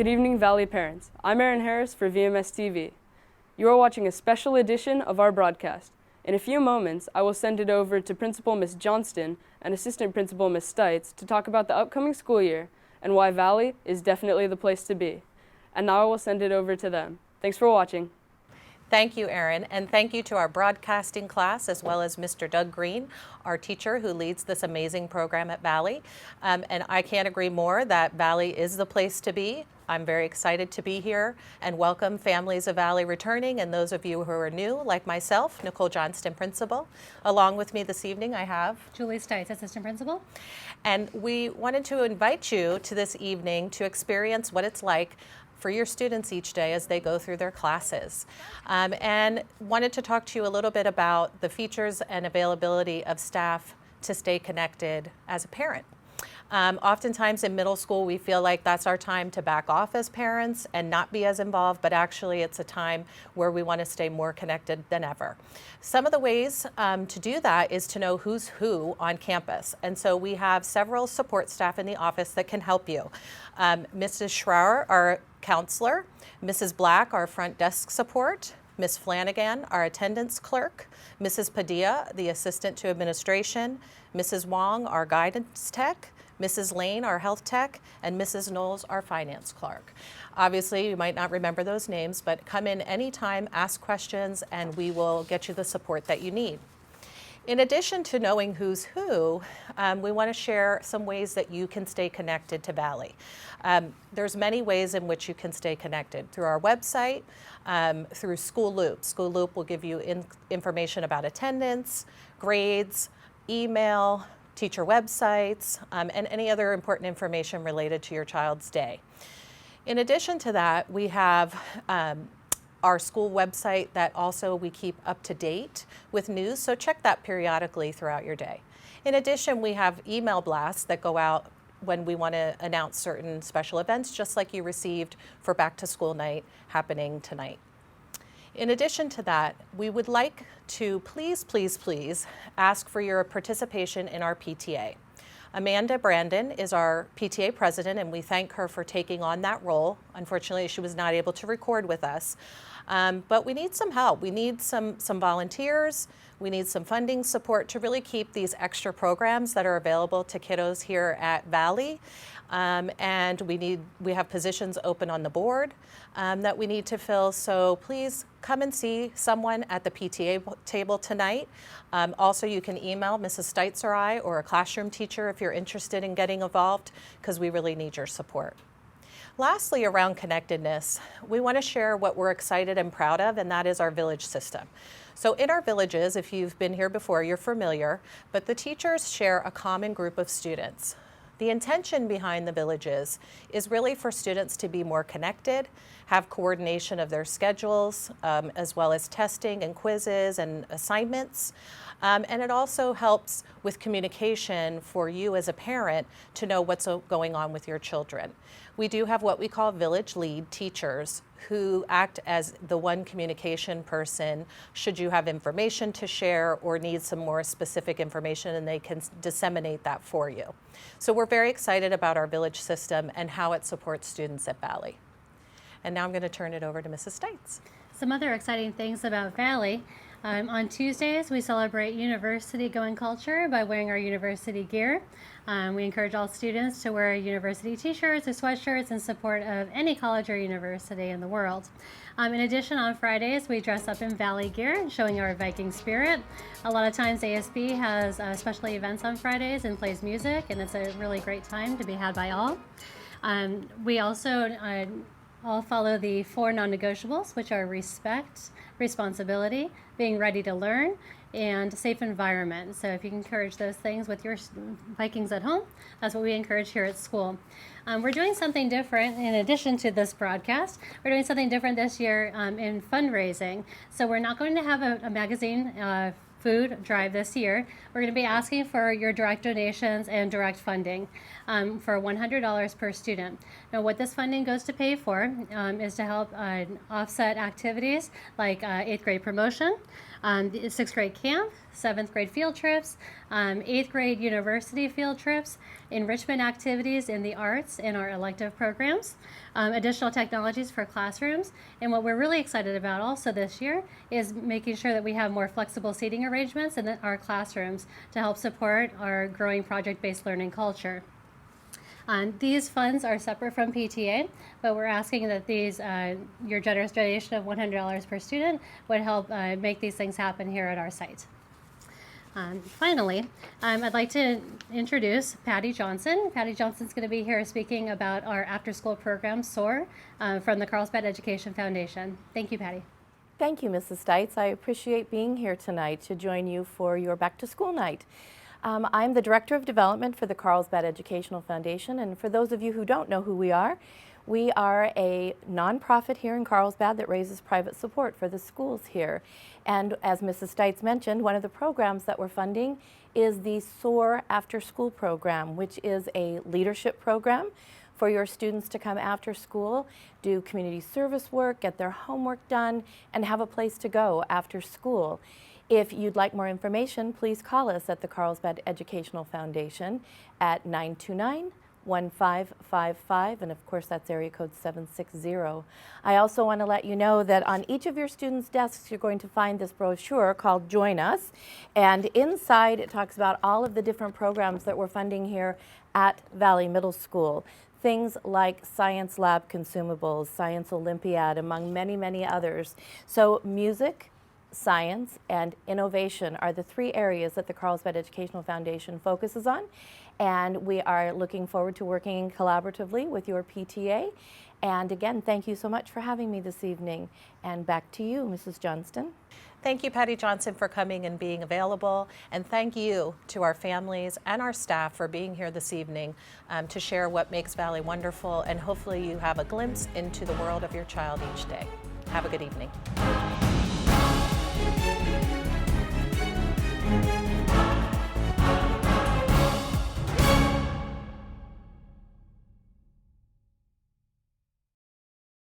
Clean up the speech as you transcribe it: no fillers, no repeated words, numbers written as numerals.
Good evening, Valley parents. I'm Aaron Harris for VMS TV. You are watching a special edition of our broadcast. In a few moments, I will send it over to Principal Miss Johnston and Assistant Principal Miss Stites to talk about the upcoming school year and why Valley is definitely the place to be. And now I will send it over to them. Thanks for watching. Thank you, Aaron, and thank you to our broadcasting class, as well as Mr. Doug Green, our teacher who leads this amazing program at Valley. And I can't agree more that Valley is the place to be. I'm very excited to be here and welcome families of Valley returning and those of you who are new, like myself, Nicole Johnston, Principal. Along with me this evening, I have Julie Stites, Assistant Principal. And we wanted to invite you to this evening to experience what it's like for your students each day as they go through their classes. And wanted to talk to you a little bit about the features and availability of staff to stay connected as a parent. Oftentimes in middle school, we feel like that's our time to back off as parents and not be as involved, but actually it's a time where we want to stay more connected than ever. Some of the ways to do that is to know who's who on campus. And so we have several support staff in the office that can help you. Mrs. Schroer, our counselor, Mrs. Black, our front desk support, Ms. Flanagan, our attendance clerk, Mrs. Padilla, the assistant to administration, Mrs. Wong, our guidance tech, Mrs. Lane, our health tech, and Mrs. Knowles, our finance clerk. Obviously, you might not remember those names, but come in anytime, ask questions, and we will get you the support that you need. In addition to knowing who's who, we want to share some ways that you can stay connected to Valley. There's many ways in which you can stay connected. Through our website, through School Loop. School Loop will give you information about attendance, grades, email, teacher websites, and any other important information related to your child's day. In addition to that, we have our school website that also we keep up to date with news, so check that periodically throughout your day. In addition, we have email blasts that go out when we want to announce certain special events, just like you received for Back to School Night happening tonight. In addition to that, we would like to please ask for your participation in our PTA. Amanda Brandon is our PTA president, and we thank her for taking on that role. Unfortunately, she was not able to record with us. But we need some help. We need some volunteers. We need some funding support to really keep these extra programs that are available to kiddos here at Valley. And we have positions open on the board that we need to fill. So please come and see someone at the PTA table tonight. Also, you can email Mrs. Stites or I or a classroom teacher if you're interested in getting involved, because we really need your support. Lastly, around connectedness, we want to share what we're excited and proud of, and that is our village system. So in our villages, if you've been here before, you're familiar, but the teachers share a common group of students. The intention behind the villages is really for students to be more connected, have coordination of their schedules, as well as testing and quizzes and assignments. And it also helps with communication for you as a parent to know what's going on with your children. We do have what we call village lead teachers who act as the one communication person should you have information to share or need some more specific information, and they can disseminate that for you. So we're very excited about our village system and how it supports students at Valley. And now I'm going to turn it over to Mrs. Stites. Some other exciting things about Valley. On Tuesdays, we celebrate university-going culture by wearing our university gear. We encourage all students to wear university t-shirts or sweatshirts in support of any college or university in the world. In addition, on Fridays, we dress up in Valley gear, showing our Viking spirit. A lot of times, ASB has special events on Fridays and plays music, and it's a really great time to be had by all. We also all follow the 4 non-negotiables, which are respect, responsibility, being ready to learn, and safe environment. So if you can encourage those things with your Vikings at home, that's what we encourage here at school. We're doing something different in addition to this broadcast. We're doing something different this year in fundraising. So we're not going to have a magazine food drive this year. We're going to be asking for your direct donations and direct funding for $100 per student. Now, what this funding goes to pay for is to help offset activities like 8th grade promotion, the 6th grade camp, 7th grade field trips, 8th grade university field trips, enrichment activities in the arts in our elective programs, additional technologies for classrooms, and what we're really excited about also this year is making sure that we have more flexible seating arrangements in our classrooms to help support our growing project-based learning culture. These funds are separate from PTA, but we're asking that your generous donation of $100 per student would help make these things happen here at our site. Finally, I'd like to introduce Patty Johnson. Patty Johnson's going to be here speaking about our after-school program, SOAR, from the Carlsbad Education Foundation. Thank you, Patty. Thank you, Mrs. Stites. I appreciate being here tonight to join you for your back-to-school night. I'm the Director of Development for the Carlsbad Educational Foundation, and for those of you who don't know who we are a nonprofit here in Carlsbad that raises private support for the schools here. And as Mrs. Stites mentioned, one of the programs that we're funding is the SOAR After School program, which is a leadership program for your students to come after school, do community service work, get their homework done, and have a place to go after school. If you'd like more information, please call us at the Carlsbad Educational Foundation at 929-1555, and of course that's area code 760. I also want to let you know that on each of your students' desks you're going to find this brochure called Join Us, and inside it talks about all of the different programs that we're funding here at Valley Middle School. Things like science lab consumables, Science Olympiad, among many, many others. So music, science, and innovation are the three areas that the Carlsbad Educational Foundation focuses on, and we are looking forward to working collaboratively with your PTA. And again, thank you so much for having me this evening. And back to you, Mrs. Johnston. Thank you, Patty Johnson, for coming and being available. And thank you to our families and our staff for being here this evening to share what makes Valley wonderful. And hopefully you have a glimpse into the world of your child each day. Have a good evening.